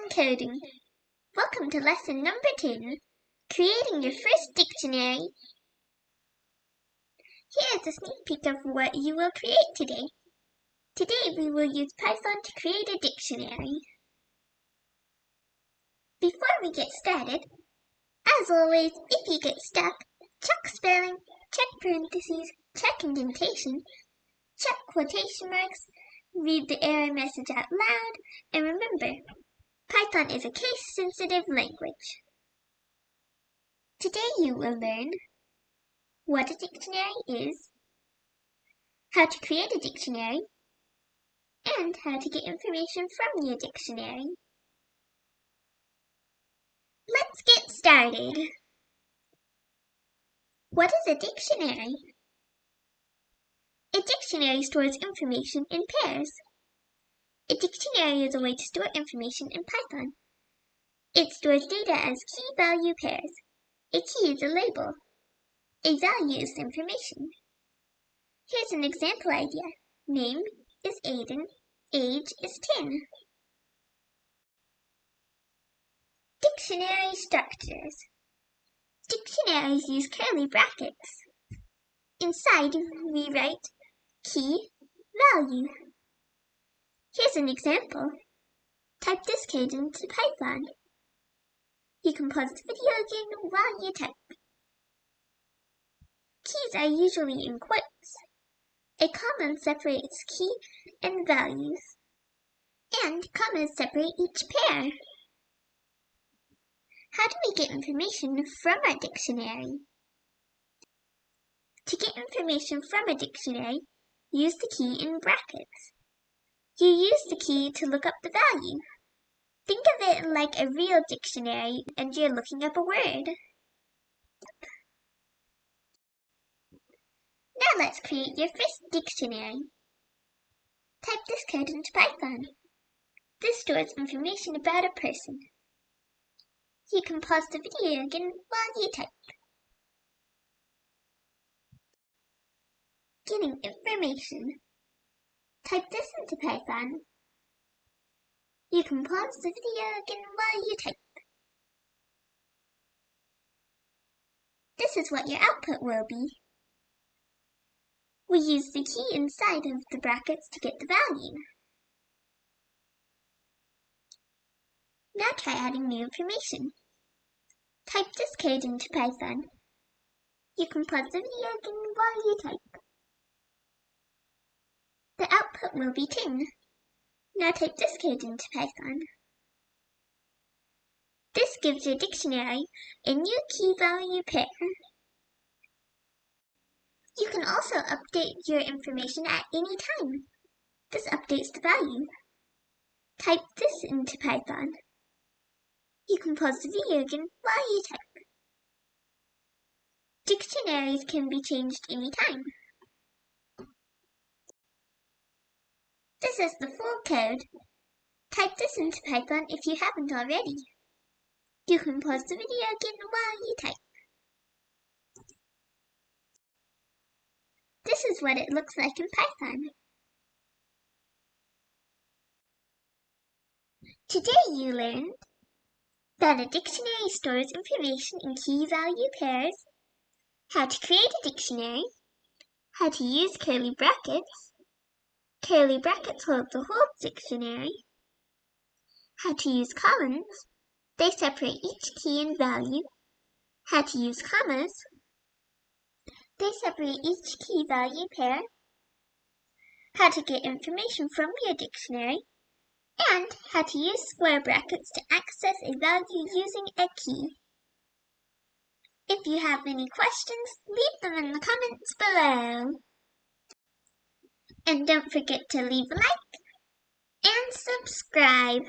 Welcome coding. Welcome to lesson number 10, creating your first dictionary. Here is a sneak peek of what you will create today. Today we will use Python to create a dictionary. Before we get started, as always, if you get stuck, check spelling, check parentheses, check indentation, check quotation marks, read the error message out loud, and remember, Python is a case-sensitive language. Today you will learn what a dictionary is, how to create a dictionary, and how to get information from your dictionary. Let's get started. What is a dictionary? A dictionary stores information in pairs. A dictionary is a way to store information in Python. It stores data as key-value pairs. A key is a label. A value is information. Here's an example idea. Name is Aiden. Age is 10. Dictionary structures. Dictionaries use curly brackets. Inside, we write key value. Here's an example. Type this code into Python. You can pause the video again while you type. Keys are usually in quotes. A comma separates key and values, and commas separate each pair. How do we get information from our dictionary? To get information from a dictionary, use the key in brackets. You use the key to look up the value. Think of it like a real dictionary and you're looking up a word. Now let's create your first dictionary. Type this code into Python. This stores information about a person. You can pause the video again while you type. Getting information. Type this into Python. You can pause the video again while you type. This is what your output will be. We use the key inside of the brackets to get the value. Now try adding new information. Type this code into Python. You can pause the video again while you type. The output will be 10. Now type this code into Python. This gives your dictionary a new key-value pair. You can also update your information at any time. This updates the value. Type this into Python. You can pause the video again while you type. Dictionaries can be changed anytime. This is the full code. Type this into Python if you haven't already. You can pause the video again while you type. This is what it looks like in Python. Today you learned that a dictionary stores information in key-value pairs, how to create a dictionary, how to use curly brackets hold the whole dictionary, how to use columns, they separate each key and value, how to use commas, they separate each key-value pair, how to get information from your dictionary, and how to use square brackets to access a value using a key. If you have any questions, leave them in the comments below. And don't forget to leave a like and subscribe.